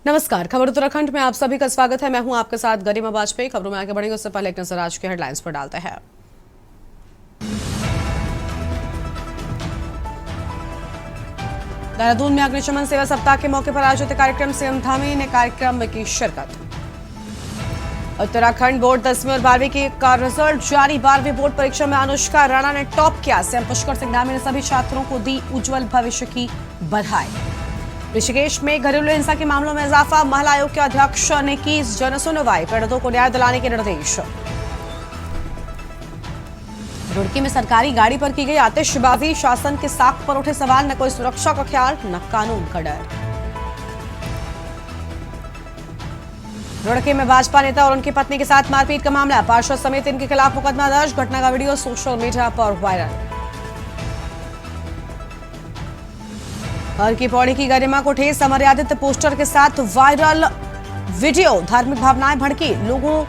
नमस्कार, खबर उत्तराखंड में आप सभी का स्वागत है। मैं हूं आपके साथ गरिमा वाजपेयी। खबरों में आगे बढ़ेंगे उससे पहले एक नजर आज के हेडलाइंस पर डालते हैं। देहरादून में अग्निशमन सेवा सप्ताह के मौके पर आयोजित कार्यक्रम सीएम धामी ने कार्यक्रम में की शिरकत। उत्तराखंड बोर्ड 10वीं और 12वीं का रिजल्ट जारी। 12वीं बोर्ड परीक्षा में अनुष्का राणा ने टॉप किया। सीएम पुष्कर सिंह धामी ने सभी छात्रों को दी उज्जवल भविष्य की बधाई। ऋषिकेश में घरेलू हिंसा के मामलों में इजाफा। महिला आयोग के अध्यक्ष ने की जन सुनवाई। पीड़ितों को न्याय दिलाने के निर्देश। रुड़की में सरकारी गाड़ी पर की गई आतिशबाजी। शासन के साख पर उठे सवाल। न कोई सुरक्षा का ख्याल, न कानून का डर। रुड़की में भाजपा नेता और उनकी पत्नी के साथ मारपीट का मामला। पार्षद समेत इनके खिलाफ मुकदमा दर्ज। घटना का वीडियो सोशल मीडिया पर वायरल। हर की पौड़ी की गरिमा को ठेस। अमर्यादित पोस्टर के साथ वायरल वीडियो। धार्मिक भावनाएं भड़की। लोगों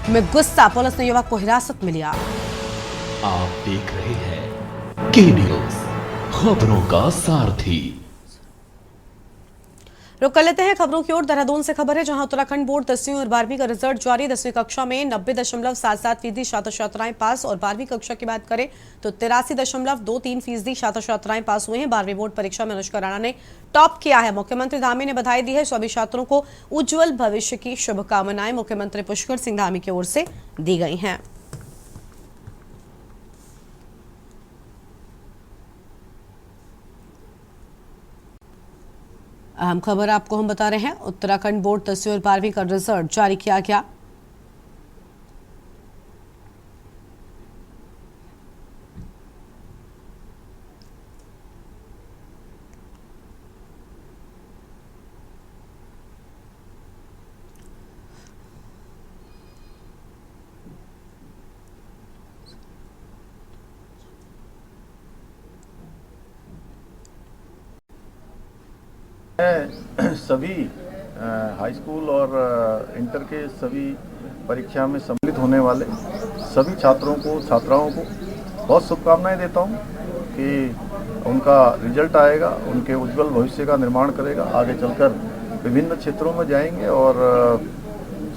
में गुस्सा। पुलिस ने युवक को हिरासत में लिया। आप देख रहे हैं के न्यूज, खबरों का सारथी। रुक कर लेते हैं खबरों की ओर। देहरादून से खबर है, जहां उत्तराखंड बोर्ड 10वीं और 12वीं का रिजल्ट जारी। 10वीं कक्षा में 90.77% छात्र छात्राएं पास और 12वीं कक्षा की बात करें तो 83.23% छात्र छात्राएं पास हुए हैं। 12वीं बोर्ड परीक्षा में अनुष्का राणा ने टॉप किया है। मुख्यमंत्री धामी ने बधाई दी है। सभी छात्रों को उज्जवल भविष्य की शुभकामनाएं मुख्यमंत्री पुष्कर सिंह धामी की ओर से दी गई हैं। अहम खबर आपको हम बता रहे हैं, उत्तराखंड बोर्ड 10वीं और 12वीं का रिजल्ट जारी किया गया। सभी हाई स्कूल और इंटर के सभी परीक्षा में सम्मिलित होने वाले सभी छात्रों को, छात्राओं को बहुत शुभकामनाएं देता हूं कि उनका रिजल्ट आएगा, उनके उज्जवल भविष्य का निर्माण करेगा। आगे चलकर विभिन्न क्षेत्रों में जाएंगे और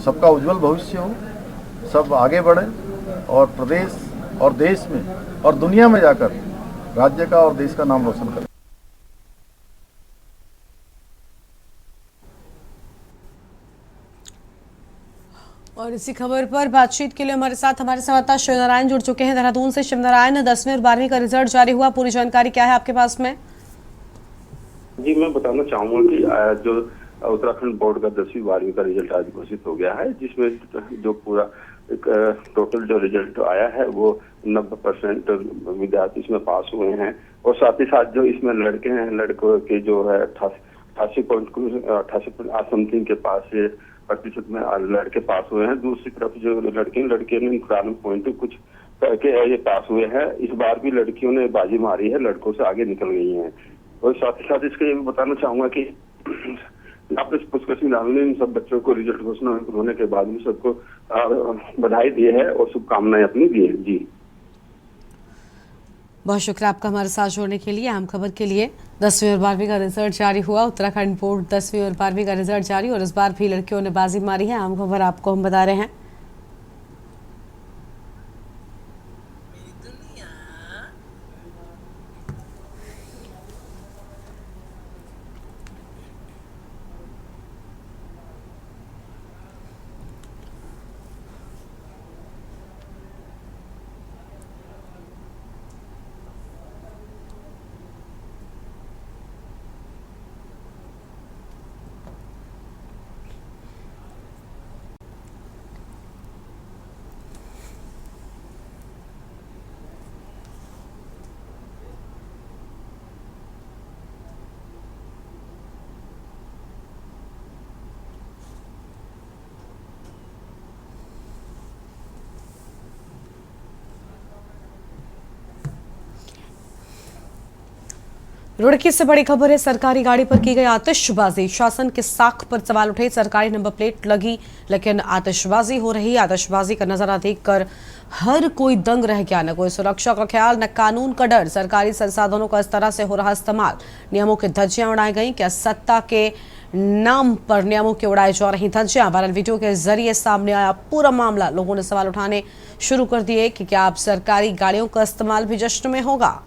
सबका उज्जवल भविष्य हो, सब आगे बढ़ें और प्रदेश और देश में और दुनिया में जाकर राज्य का और देश का नाम रोशन करें। और इसी खबर पर बातचीत के लिए हमारे साथ हमारे संवाददाता शिवनारायण जुड़ चुके हैं देहरादून से। शिवनारायण, 10वीं और 12वीं का रिजल्ट जारी हुआ, पूरी जानकारी क्या है आपके पास में? जी, मैं बताना चाहूंगा कि जो उत्तराखंड बोर्ड का 10वीं 12वीं का रिजल्ट आज घोषित हो गया है, जिसमें जो पूरा टोटल जो रिजल्ट आया है वो 90% विद्यार्थी इसमें पास हुए हैं। और साथ ही साथ जो इसमें लड़के हैं, लड़कों के जो है 88 समथिंग के पास प्रतिशत में लड़के पास हुए हैं। दूसरी तरफ जो लड़के ने 93 पॉइंट कुछ करके ये पास हुए हैं। इस बार भी लड़कियों ने बाजी मारी है, लड़कों से आगे निकल गई हैं। और साथ ही साथ इसके ये भी बताना चाहूंगा कि आपने पुष्कर सिंह धामी ने इन सब बच्चों को रिजल्ट घोषणा होने के बाद भी सबको बधाई दी है और शुभकामनाएं अपनी दी है। जी, बहुत शुक्रिया आपका हमारे साथ जोड़ने के लिए। आम खबर के लिए 10वीं और 12वीं का रिजल्ट जारी हुआ। उत्तराखंड बोर्ड 10वीं और 12वीं का रिजल्ट जारी और इस बार भी लड़कियों ने बाजी मारी है। आम खबर आपको हम बता रहे हैं। रुड़की से बड़ी खबर है, सरकारी गाड़ी पर की गई आतिशबाजी। शासन के साख पर सवाल उठे। सरकारी नंबर प्लेट लगी लेकिन आतिशबाजी हो रही। आतिशबाजी का नजारा देखकर हर कोई दंग रह गया। न कोई सुरक्षा का ख्याल, न कानून का डर। सरकारी संसाधनों का इस तरह से हो रहा इस्तेमाल। नियमों की धज्जियां उड़ाई गई। क्या सत्ता के नाम पर नियमों की उड़ाई जा रही धज्जियां। वायरल वीडियो के जरिए सामने आया पूरा मामला। लोगों ने सवाल उठाने शुरू कर दिए कि क्या अब सरकारी गाड़ियों का इस्तेमाल भी जश्न में होगा।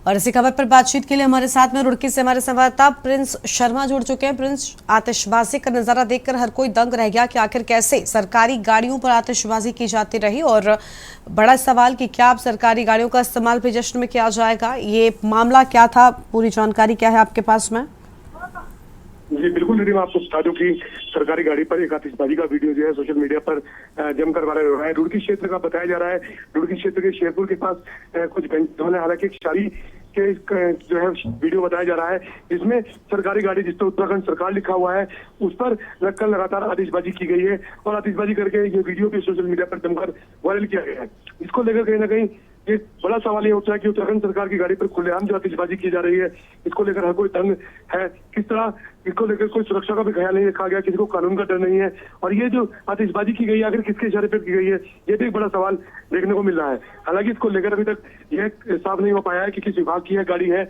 और इसी खबर पर बातचीत के लिए हमारे साथ में रुड़की से हमारे संवाददाता प्रिंस शर्मा जुड़ चुके हैं। प्रिंस, आतिशबाजी का नजारा देखकर हर कोई दंग रह गया कि आखिर कैसे सरकारी गाड़ियों पर आतिशबाजी की जाती रही, और बड़ा सवाल कि क्या अब सरकारी गाड़ियों का इस्तेमाल भी जश्न में किया जाएगा। ये मामला क्या था, पूरी जानकारी क्या है आपके पास में? जी बिल्कुल दीदी, मैं आपको बता दूं कि सरकारी गाड़ी पर एक आतिशबाजी का वीडियो जो है सोशल मीडिया पर जमकर वायरल हो रहा है। रुड़की क्षेत्र का बताया जा रहा है। रुड़की क्षेत्र के शेरपुर के पास कुछ घंटों ने हालांकि एक शादी के जो है वीडियो बताया जा रहा है, जिसमें सरकारी गाड़ी जिस पर उत्तराखंड सरकार लिखा हुआ है उस पर कल लगातार आतिशबाजी की गई है और आतिशबाजी करके ये वीडियो भी सोशल मीडिया पर जमकर वायरल किया गया है। इसको लेकर कहीं ना कहीं ये बड़ा सवाल ये उठा है कि उत्तराखंड सरकार की गाड़ी पर खुलेआम जो आतिशबाजी की जा रही है, इसको लेकर हर कोई तंग है। किस तरह इसको लेकर कोई सुरक्षा का भी ख्याल नहीं रखा गया, किसी को कानून का डर नहीं है, और ये जो आतिशबाजी की गई है आखिर किसके इशारे पर की गई है, ये भी एक बड़ा सवाल देखने को मिल रहा है। हालांकि इसको लेकर अभी तक यह साफ नहीं हो पाया है कि किस विभाग की है गाड़ी है,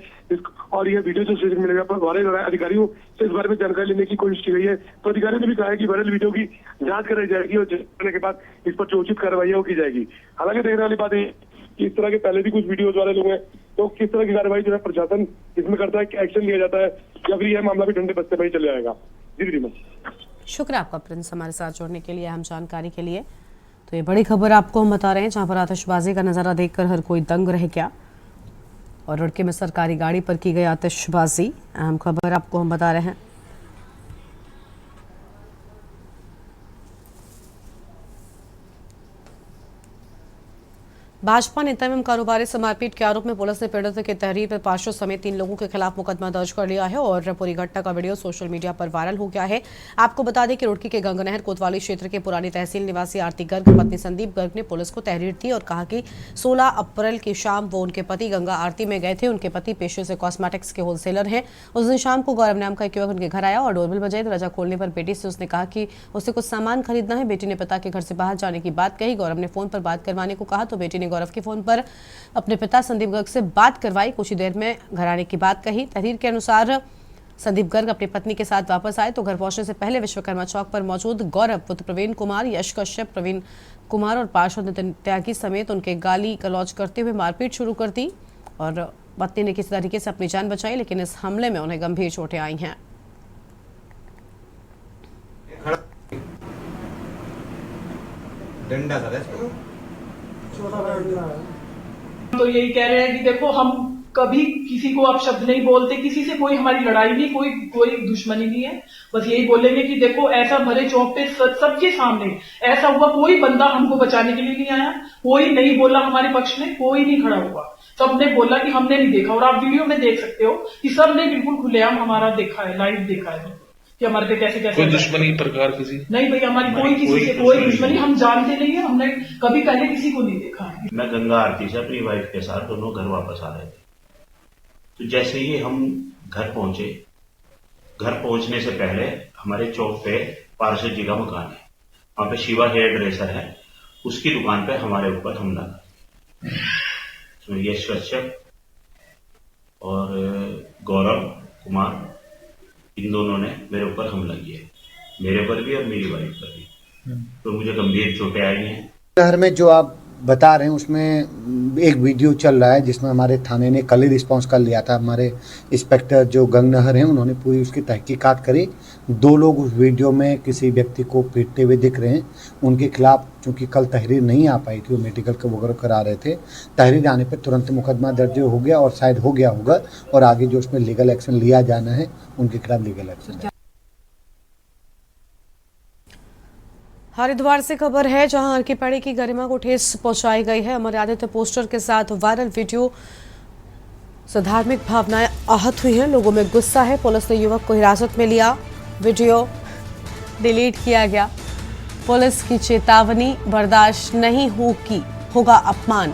और यह वीडियो जो सोशल मीडिया पर वायरल हो रहा है, अधिकारियों से इस बारे में जानकारी लेने की कोशिश की गई है। तो अधिकारियों ने भी कहा है कि वायरल वीडियो की जाँच कराई जाएगी और जाँच करने के बाद इस पर जो उचित कार्रवाई की जाएगी। हालांकि देखने वाली बात है इस तरह के पहले भी कुछ वीडियोज वायरल हुए हैं, तो किस तरह की कार्रवाई जो है प्रशासन इसमें करता है, क्या एक्शन लिया जाता है, या फिर यह मामला भी ठंडे बस्ते में ही चले जाएगा। जी दीदी, मैं शुक्रिया आपका प्रिंस, हमारे साथ जुड़ने के लिए, अहम जानकारी के लिए। तो ये बड़ी खबर आपको हम बता रहे हैं, जहां पर आतिशबाजी का नजारा देखकर हर कोई दंग रह गया और रुड़की में सरकारी गाड़ी पर की गई आतिशबाजी। अहम खबर आपको हम बता रहे हैं। भाजपा नेता एवं कारोबारी से मारपीट के आरोप में पुलिस ने पीड़ित के तहरीर पर पार्षद समेत 3 लोगों के खिलाफ मुकदमा दर्ज कर लिया है और पूरी घटना का वीडियो सोशल मीडिया पर वायरल हो गया है। आपको बता दें कि रुड़की के गंगनहर कोतवाली क्षेत्र के पुरानी तहसील निवासी आरती गर्ग पत्नी संदीप गर्ग ने पुलिस को तहरीर दी और कहा कि 16 अप्रैल की शाम वो उनके पति गंगा आरती में गए थे। उनके पति पेशे से कॉस्मेटिक्स के होलसेलर हैं। उस दिन शाम को गौरव नाम का एक युवक उनके घर आया और डोरबेल बजाई। दरवाजा खोलने पर बेटी से उसने कहा कि उसे कुछ सामान खरीदना है। बेटी ने पिता के घर से बाहर जाने की बात कही। गौरव ने फोन पर बात करवाने को कहा तो बेटी ने गौरव के फोन पर अपने पिता संदीप गर्ग से बात करवाई। कुछ ही देर में घर आने की बात कही। तहरीर के अनुसार संदीप गर्ग अपनी पत्नी के साथ वापस आए तो घर पहुंचने से पहले विश्वकर्मा चौक पर मौजूद गौरव, पुत्र प्रवीण कुमार, यश कश्यप, प्रवीण कुमार और पार्षद नितिन त्यागी समेत उनके गाली गलौज करते हुए मारपीट शुरू कर दी और पत्नी ने किसी तरीके से अपनी जान बचाई, लेकिन इस हमले में उन्हें गंभीर चोटें आई हैं। तो यही कह रहे हैं कि देखो हम कभी किसी को आप शब्द नहीं बोलते, किसी से कोई हमारी लड़ाई नहीं, कोई दुश्मनी नहीं है। बस यही बोलेंगे कि देखो ऐसा भरे चौक पे सबके सामने ऐसा हुआ, कोई बंदा हमको बचाने के लिए नहीं आया, कोई नहीं बोला हमारे पक्ष में, कोई नहीं खड़ा हुआ, सबने बोला कि हमने नहीं देखा। और आप वीडियो में देख सकते हो कि सबने बिल्कुल खुलेआम हमारा देखा है, लाइव देखा है कि हमारे पे कैसे कैसे कोई दुश्मनी प्रकार किसी नहीं भैया, हमारी कोई किसी से कोई दुश्मनी हम जानते नहीं है, हमने कभी पहले किसी को नहीं देखा है। मैं गंगा आरती से अपनी वाइफ के साथ दोनों घर वापस आ रहे थे, तो जैसे ही हम घर पहुंचे, घर पहुंचने से पहले हमारे चौक पे पार्षद जी का मकान है, वहां पे शिवा हेयर ड्रेसर है, उसकी दुकान पे हमारे ऊपर हमला था। तो ये स्वच्छक और गौरव कुमार, इन दोनों ने मेरे ऊपर हमला किया, मेरे पर भी और मेरी वाइफ पर भी। तो मुझे गंभीर चोटें आई हैं। शहर में जो आप बता रहे हैं उसमें एक वीडियो चल रहा है जिसमें हमारे थाने ने कल ही रिस्पॉन्स कर लिया था। हमारे इंस्पेक्टर जो गंगनहर हैं उन्होंने पूरी उसकी तहकीकात करी। 2 लोग उस वीडियो में किसी व्यक्ति को पीटते हुए दिख रहे हैं। उनके खिलाफ चूंकि कल तहरीर नहीं आ पाई थी, वो मेडिकल के वगैरह करा रहे थे, तहरीर आने पर तुरंत मुकदमा दर्ज हो गया और शायद हो गया होगा, और आगे जो उसमें लीगल एक्शन लिया जाना है उनके खिलाफ लीगल एक्शन। हरिद्वार से खबर है जहां हर की पैड़ी की गरिमा को ठेस पहुंचाई गई है। अमर आदित्य पोस्टर के साथ वायरल वीडियो से धार्मिक भावनाएं आहत हुई हैं, लोगों में गुस्सा है। पुलिस ने युवक को हिरासत में लिया, वीडियो डिलीट किया गया। पुलिस की चेतावनी, बर्दाश्त नहीं होगा अपमान।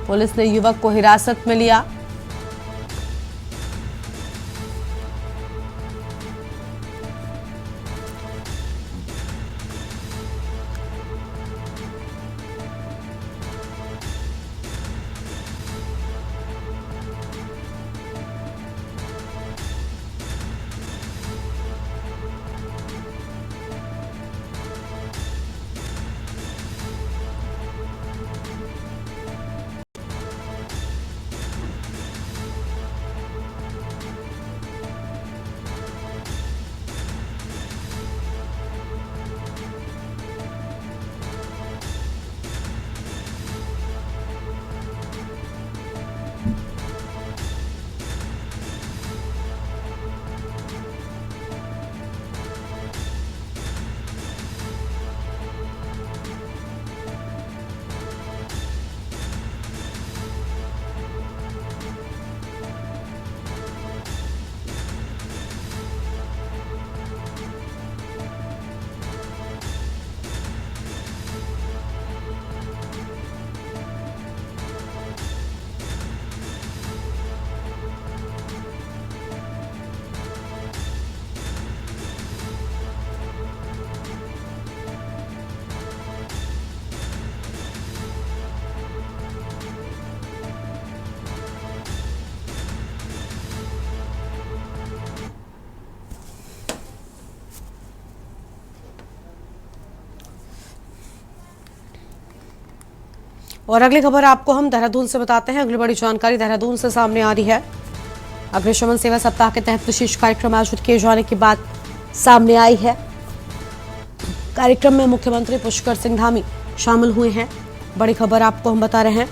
पुलिस ने युवक को हिरासत में लिया। और अगली खबर आपको हम देहरादून से बताते हैं। अगली बड़ी जानकारी देहरादून से सामने आ रही है। अग्निशमन सेवा सप्ताह के तहत विशेष कार्यक्रम आयोजित किए जाने की बात सामने आई है। कार्यक्रम में मुख्यमंत्री पुष्कर सिंह धामी शामिल हुए हैं। बड़ी खबर आपको हम बता रहे हैं।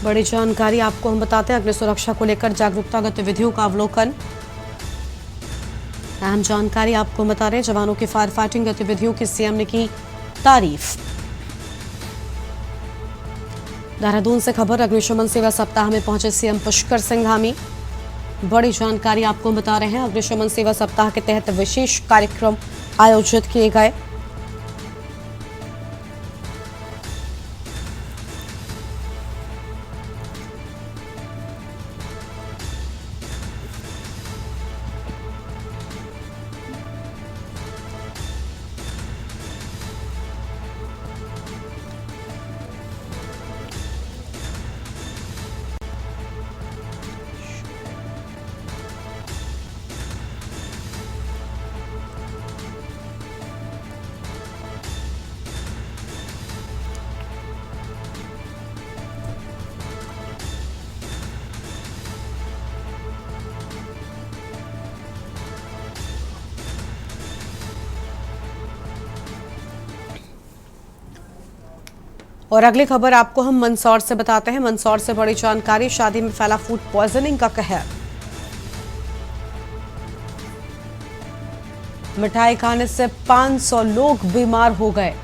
बड़ी जानकारी आपको हम बताते हैं। अग्नि सुरक्षा को लेकर जागरूकता गतिविधियों का अवलोकन। अहम जानकारी आपको बता रहे हैं। जवानों की फायर फाइटिंग गतिविधियों की सीएम ने की तारीफ। देहरादून से खबर। अग्निशमन सेवा सप्ताह में पहुंचे सीएम पुष्कर सिंह धामी। बड़ी जानकारी आपको बता रहे हैं। अग्निशमन सेवा सप्ताह के तहत विशेष कार्यक्रम आयोजित किए गए। और अगली खबर आपको हम मंदसौर से बताते हैं। मंदसौर से बड़ी जानकारी, शादी में फैला फूड पॉइजनिंग का कहर। मिठाई खाने से 500 लोग बीमार हो गए।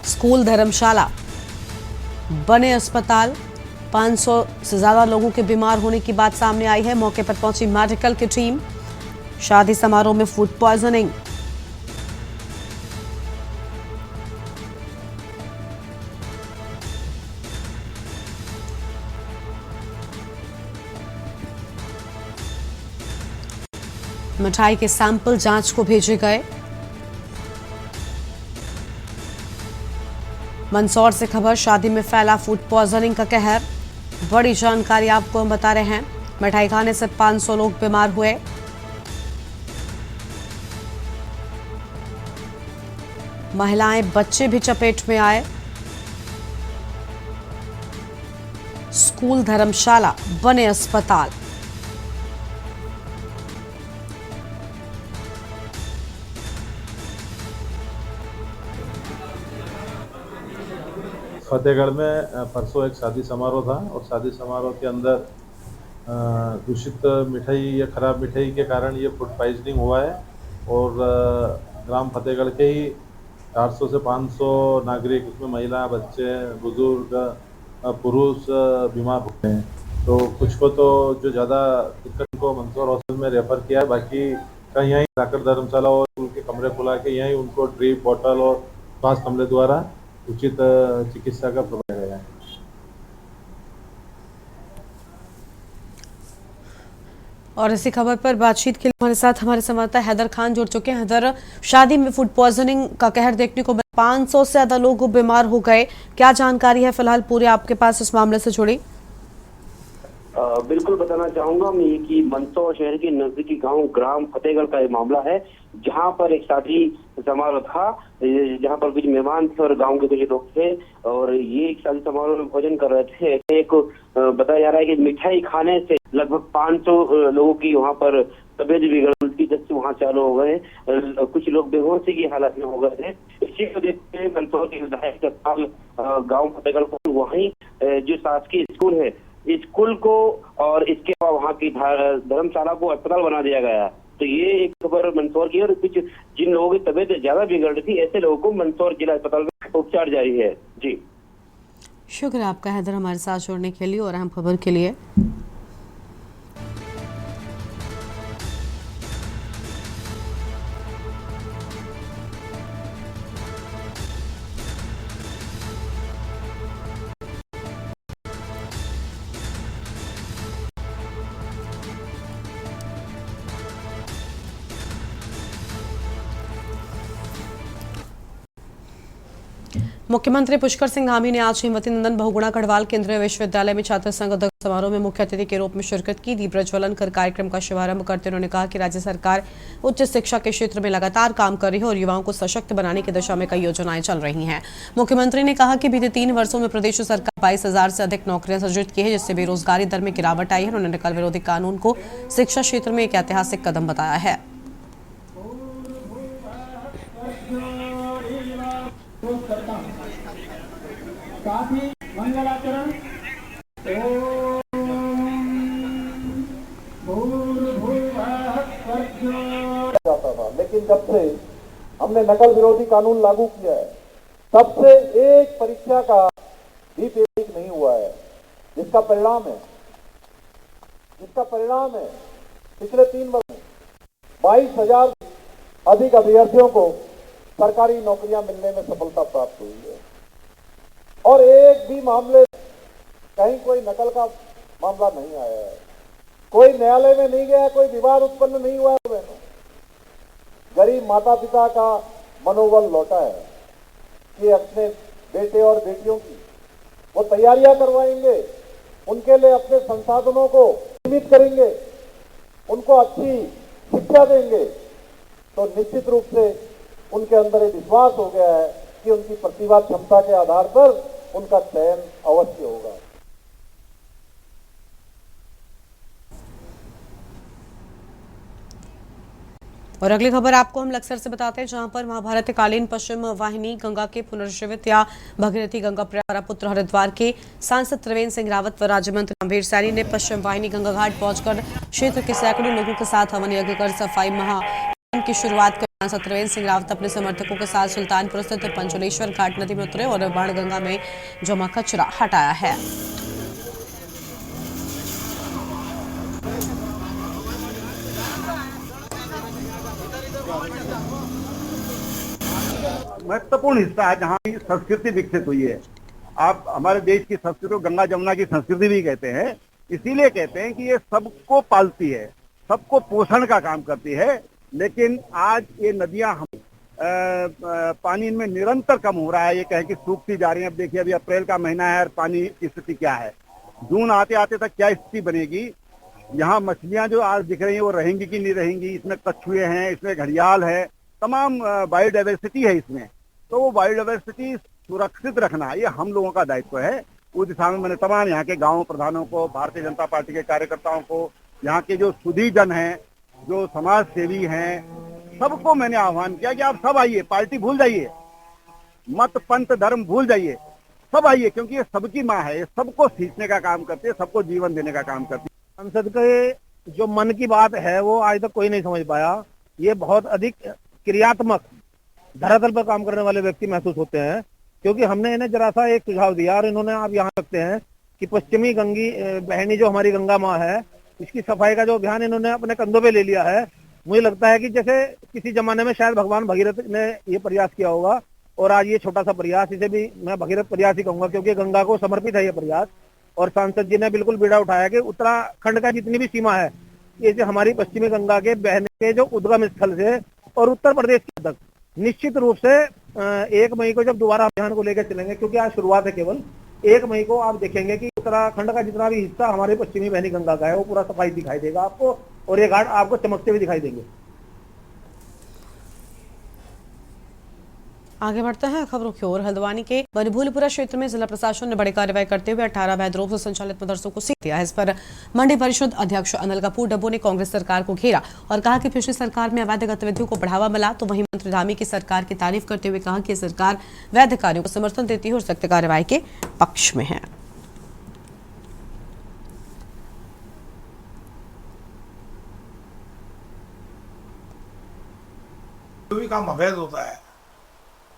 स्कूल, धर्मशाला बने अस्पताल। 500 से ज्यादा लोगों के बीमार होने की बात सामने आई है। मौके पर पहुंची मेडिकल की टीम। शादी समारोह में फूड पॉइजनिंग। मिठाई के सैंपल जांच को भेजे गए। मंदसौर से खबर, शादी में फैला फूड पॉइजनिंग का कहर। बड़ी जानकारी आपको हम बता रहे हैं। मिठाई खाने से 500 लोग बीमार हुए। महिलाएं, बच्चे भी चपेट में आए। स्कूल, धर्मशाला बने अस्पताल। फतेहगढ़ में परसों एक शादी समारोह था और शादी समारोह के अंदर दूषित मिठाई या खराब मिठाई के कारण ये फूड पॉइजनिंग हुआ है और ग्राम फतेहगढ़ के ही 400 से 500 नागरिक, उसमें महिला, बच्चे, बुजुर्ग, पुरुष बीमार हुए हैं। तो कुछ को तो जो ज़्यादा दिक्कत को मंदसौर हॉस्पिटल में रेफर किया है, बाकी का यहीं जाकर धर्मशाला और उनके कमरे खुला के यहीं उनको ड्रिप, बॉटल और स्वास्थ्य अमले द्वारा उचित चिकित्सा का प्रबंध गया है। और इसी खबर पर बातचीत के लिए हमारे साथ हमारे संवाददाता हैदर खान जुड़ चुके हैं। हैदर, शादी में फूड पॉइजनिंग का कहर देखने को मिला, 500 से ज्यादा लोग बीमार हो गए। क्या जानकारी है फिलहाल पूरे आपके पास इस मामले से जुड़ी? बिल्कुल बताना चाहूंगा मैं कि मंदसौर शहर के नजदीकी गांव ग्राम फतेहगढ़ का ये मामला है, जहां पर एक शादी समारोह था, जहां पर कुछ मेहमान थे और गांव के कुछ लोग थे और ये एक शादी समारोह में भोजन कर रहे थे। एक बताया जा रहा है कि मिठाई खाने से लगभग 500 लोगों की वहां पर तबियत बिगड़, उल्टी दस्त वहां चालू हो गए। कुछ लोग बेहोशी की हालत में हो गए थे। इसी को देखते हुए मंदसौर के विधायक तत्काल गाँव फतेहगढ़ को वहीं जो शासकीय स्कूल है, स्कूल को और इसके वहाँ की धर्मशाला को अस्पताल बना दिया गया। तो ये एक खबर मंदसौर की। और कुछ जिन लोगों की तबीयत ज्यादा बिगड़ रही थी, ऐसे लोगों को मंदसौर जिला अस्पताल में उपचार जारी है। जी, शुक्र है आपका हैदर हमारे साथ जुड़ने के लिए और अहम खबर के लिए। मुख्यमंत्री पुष्कर सिंह धामी ने आज हिमवती नंदन बहुगुणा गढ़वाल केंद्रीय विश्वविद्यालय में छात्र संघ अध्यक्ष समारोह में मुख्य अतिथि के रूप में शिरकत की। दीप प्रज्वलन कर कार्यक्रम का शुभारंभ करते उन्होंने कहा कि राज्य सरकार उच्च शिक्षा के क्षेत्र में लगातार काम कर रही है और युवाओं को सशक्त बनाने की दिशा में कई योजनाएं चल रही हैं। मुख्यमंत्री ने कहा कि बीते 3 वर्षों में प्रदेश सरकार 22,000 से अधिक नौकरियां सृजित की है, जिससे बेरोजगारी दर में गिरावट आई है। उन्होंने नकल विरोधी कानून को शिक्षा क्षेत्र में एक ऐतिहासिक कदम बताया है। मंगलाचरण जाता था, लेकिन जब से हमने नकल विरोधी कानून लागू किया है, तब से एक परीक्षा का भी पेश नहीं हुआ है, जिसका परिणाम है पिछले 3 वर्ष में 22,000 अधिक अभ्यर्थियों को सरकारी नौकरियां मिलने में सफलता प्राप्त हुई है और एक भी मामले कहीं कोई नकल का मामला नहीं आया है, कोई न्यायालय में नहीं गया, कोई विवाद उत्पन्न नहीं हुआ है। गरीब माता पिता का मनोबल लौटा है कि अपने बेटे और बेटियों की वो तैयारियां करवाएंगे, उनके लिए अपने संसाधनों को सीमित करेंगे, उनको अच्छी शिक्षा देंगे, तो निश्चित रूप से उनके अंदर एक विश्वास हो गया है कि उनकी प्रतिभा क्षमता के आधार पर उनका चयन अवश्य होगा। और अगली खबर आपको हम लक्सर से बताते हैं, जहां पर महाभारतकालीन पश्चिम वाहिनी गंगा के पुनर्जीवित या भगीरथी गंगा प्रयाग पुत्र हरिद्वार के सांसद त्रिवेंद्र सिंह रावत व राज्य मंत्री रणबीर सैनी ने पश्चिम वाहिनी गंगा घाट पहुंचकर क्षेत्र के सैकड़ों लोगों के साथ हवन यज्ञ कर सफाई महाअभियान की शुरुआत कर सांसद त्रिवेंद्र सिंह रावत अपने समर्थकों के साथ सुल्तानपुर स्थित पंचोलेश्वर घाट नदी में उतरे और बाणगंगा में जमा कचरा हटाया है। महत्वपूर्ण हिस्सा है जहाँ की संस्कृति विकसित हुई है। आप हमारे देश की संस्कृति को गंगा जमुना की संस्कृति भी कहते हैं, इसीलिए कहते हैं कि ये सबको पालती है, सबको पोषण का काम करती है। लेकिन आज ये नदियां पानी इनमें निरंतर कम हो रहा है, ये कहे कि सूखती जा रही है। अब देखिए अभी अप्रैल का महीना है और पानी की स्थिति क्या है, जून आते आते तक क्या स्थिति बनेगी। यहाँ मछलियां जो आज दिख रही है वो रहेंगी कि नहीं रहेंगी, इसमें कछुए हैं, इसमें घड़ियाल है, तमाम बायोडाइवर्सिटी है इसमें। तो वो बायोडाइवर्सिटी सुरक्षित रखना ये हम लोगों का दायित्व है। उस दिशा में मैंने तमाम यहाँ के गांव प्रधानों को, भारतीय जनता पार्टी के कार्यकर्ताओं को, यहाँ के जो सुधी जन हैं, जो समाज सेवी हैं, सबको मैंने आह्वान किया कि आप सब आइए, पार्टी भूल जाइए, मत पंथ धर्म भूल जाइए, सब आइए, क्योंकि ये सबकी माँ है, ये सबको सींचने का काम करती है, सबको जीवन देने का काम करती है। संसद के जो मन की बात है वो आज तक कोई नहीं समझ पाया। ये बहुत अधिक क्रियात्मक धरातल पर काम करने वाले व्यक्ति महसूस होते हैं, क्योंकि हमने इन्हें जरा सा एक सुझाव दिया और इन्होंने आप यहाँ रखते हैं कि पश्चिमी गंगी बहनी जो हमारी गंगा माँ है, इसकी सफाई का जो अभियान इन्होंने अपने कंधों पे ले लिया है। मुझे लगता है कि जैसे किसी जमाने में शायद भगवान भगीरथ ने ये प्रयास किया होगा और आज ये छोटा सा प्रयास, इसे भी मैं भगीरथ प्रयास ही कहूंगा, क्योंकि गंगा को समर्पित है ये प्रयास। और सांसद जी ने बिल्कुल बीड़ा उठाया कि उत्तराखंड का जितनी भी सीमा है, ये जो हमारी पश्चिमी गंगा के बहने के जो उद्गम स्थल से और उत्तर प्रदेश तक निश्चित रूप से 1 मई को जब दोबारा अभियान को लेकर चलेंगे, क्योंकि आज शुरुआत है केवल, 1 मई को आप देखेंगे कि उत्तराखंड का जितना भी हिस्सा हमारे पश्चिमी बहनी गंगा का है वो पूरा सफाई दिखाई देगा आपको, और ये घाट आपको चमकते हुए दिखाई देंगे। आगे बढ़ते हैं खबरों की ओर। हल्द्वानी के बनभूलपुरा क्षेत्र में जिला प्रशासन ने बड़ी कार्रवाई करते हुए 18 अवैध रूप से संचालित मदरसों को सील दिया है। इस पर मंडी परिषद अध्यक्ष अनिल कपूर डब्बो ने कांग्रेस सरकार को घेरा और कहा कि पिछली सरकार में अवैध गतिविधियों को बढ़ावा मिला, तो वहीं मंत्री धामी की सरकार की तारीफ करते हुए कहा कि सरकार वैध कार्यों को समर्थन देती है और सख्त कार्रवाई के पक्ष में है। जो भी काम अवैध होता है,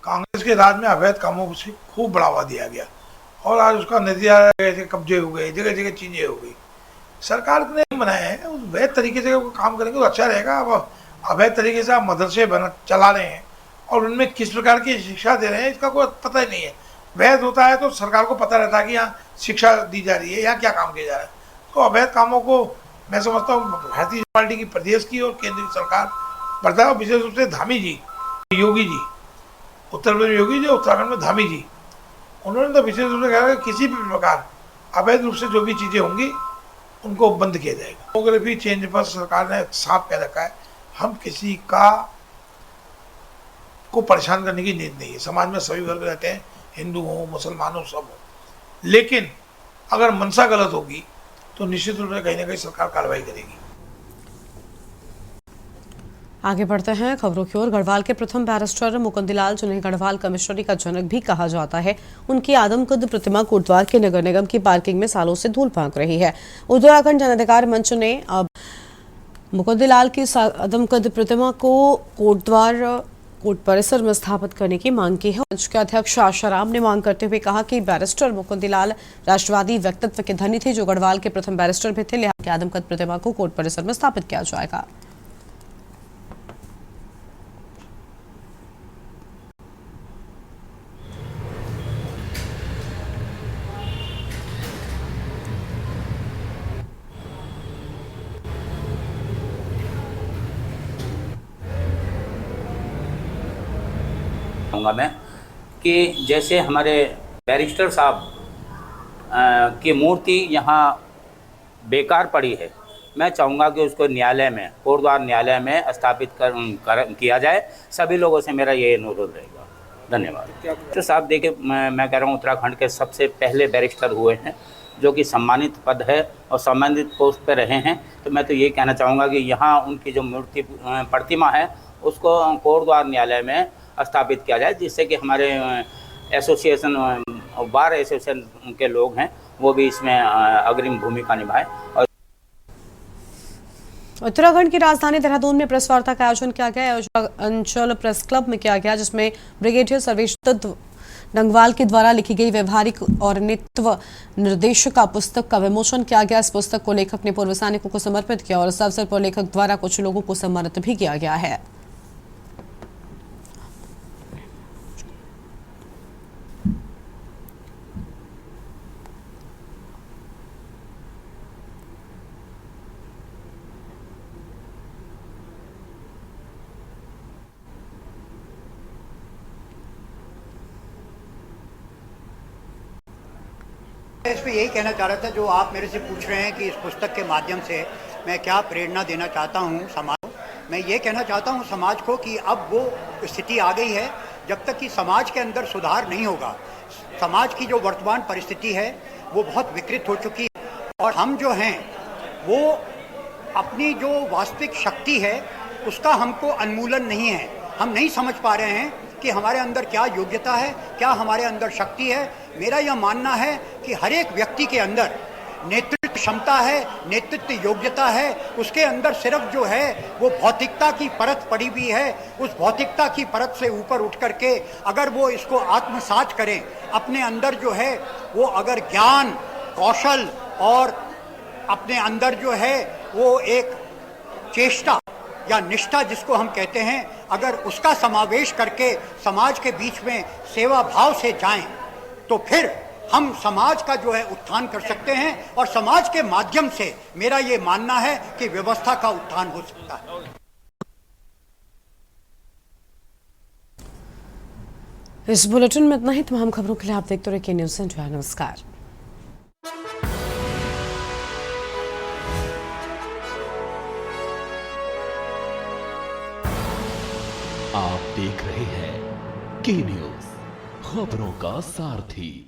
कांग्रेस के राज में अवैध कामों को खूब बढ़ावा दिया गया और आज उसका नतीजा कब्जे हो गए, जगह जगह चीजें हो गई। सरकार ने बनाए हैं, उस वैध तरीके से काम करेंगे तो अच्छा रहेगा। अब अवैध तरीके से आप मदरसे चला रहे हैं और उनमें किस प्रकार की शिक्षा दे रहे हैं इसका कोई पता ही नहीं है। वैध होता है तो सरकार को पता रहता है कि यहाँ शिक्षा दी जा रही है, यहाँ क्या काम किया जा रहा है। तो अवैध कामों को मैं समझता हूँ भारतीय जनता पार्टी की प्रदेश की और केंद्रीय सरकार बढ़ता है, विशेष रूप से धामी जी, योगी जी, उत्तर प्रदेश में योगी जी, उत्तराखंड में धामी जी, उन्होंने तो विशेष रूप से कहा कि किसी भी प्रकार अवैध रूप से जो भी चीज़ें होंगी उनको बंद किया जाएगा। डेमोग्राफी चेंज पर सरकार ने साफ कह रखा है, हम किसी को परेशान करने की नीति नहीं है। समाज में सभी वर्ग रहते हैं, हिंदू हो, मुसलमान हो, सब हो, लेकिन अगर मंशा गलत होगी तो निश्चित रूप से कहीं ना कहीं सरकार कार्रवाई करेगी। आगे बढ़ते हैं खबरों की ओर। गढ़वाल के प्रथम बैरिस्टर मुकुंदलाल, जिन्हें गढ़वाल कमिश्नरी का जनक भी कहा जाता है, उनकी आदमकद प्रतिमा कोटद्वार के नगर निगम की पार्किंग में सालों से धूल फेंक रही है। उत्तराखंड जन अधिकार मंच ने अब मुकुंदलाल की आदमकद प्रतिमा को कोर्ट परिसर में स्थापित करने की मांग की है। मंच के अध्यक्ष आशाराम ने मांग करते हुए कहा कि बैरिस्टर मुकुंदलाल राष्ट्रवादी व्यक्तित्व के धनी थे, जो गढ़वाल के प्रथम बैरिस्टर भी थे, लिहाजा आदमकद प्रतिमा को कोर्ट परिसर में स्थापित किया जाएगा। मैं कि जैसे हमारे बैरिस्टर साहब की मूर्ति यहाँ बेकार पड़ी है, मैं चाहूँगा कि उसको न्यायालय में, कोटद्वार न्यायालय में स्थापित किया जाए। सभी लोगों से मेरा ये अनुरोध रहेगा। धन्यवाद। तो साहब देखिए, मैं कह रहा हूँ उत्तराखंड के सबसे पहले बैरिस्टर हुए हैं जो कि सम्मानित पद है और सम्मानित पोस्ट पर रहे हैं। तो मैं तो ये कहना चाहूँगा कि यहाँ उनकी जो मूर्ति प्रतिमा है उसको कोटद्वार न्यायालय में स्थापित किया जाए, जिससे कि हमारे एसोसिएशन बार एसोसिएशन के लोग हैं वो भी इसमें अग्रिम भूमिका निभाएं। और उत्तराखंड की राजधानी देहरादून में प्रेस वार्ता का आयोजन किया गया। अंचल प्रेस क्लब में किया गया, जिसमें ब्रिगेडियर सर्वेश दत्त डंगवाल के द्वारा लिखी गई व्यवहारिक और नेतृत्व निर्देशिका पुस्तक का विमोचन किया गया। इस पुस्तक को लेखक ने पूर्व सैनिकों को समर्पित किया और इस अवसर पर लेखक द्वारा कुछ लोगों को सम्मानित भी किया गया है। इस पे यही कहना चाह रहा था, जो आप मेरे से पूछ रहे हैं कि इस पुस्तक के माध्यम से मैं क्या प्रेरणा देना चाहता हूँ समाज को। मैं ये कहना चाहता हूँ समाज को कि अब वो स्थिति आ गई है, जब तक कि समाज के अंदर सुधार नहीं होगा, समाज की जो वर्तमान परिस्थिति है वो बहुत विकृत हो चुकी है और हम जो हैं वो अपनी जो वास्तविक शक्ति है उसका हमको उन्मूलन नहीं है। हम नहीं समझ पा रहे हैं कि हमारे अंदर क्या योग्यता है, क्या हमारे अंदर शक्ति है। मेरा यह मानना है कि हर एक व्यक्ति के अंदर नेतृत्व क्षमता है, नेतृत्व योग्यता है। उसके अंदर सिर्फ जो है वो भौतिकता की परत पड़ी हुई है। उस भौतिकता की परत से ऊपर उठ करके अगर वो इसको आत्मसात करें, अपने अंदर जो है वो अगर ज्ञान, कौशल और अपने अंदर जो है वो एक चेष्टा या निष्ठा जिसको हम कहते हैं, अगर उसका समावेश करके समाज के बीच में सेवा भाव से जाएं तो फिर हम समाज का जो है उत्थान कर सकते हैं और समाज के माध्यम से मेरा ये मानना है कि व्यवस्था का उत्थान हो सकता है। इस बुलेटिन में इतना ही। तमाम खबरों के लिए आप देखते रहिए न्यूज़ इंडिया। नमस्कार। आप देख रहे हैं के न्यूज़, खबरों का सारथी।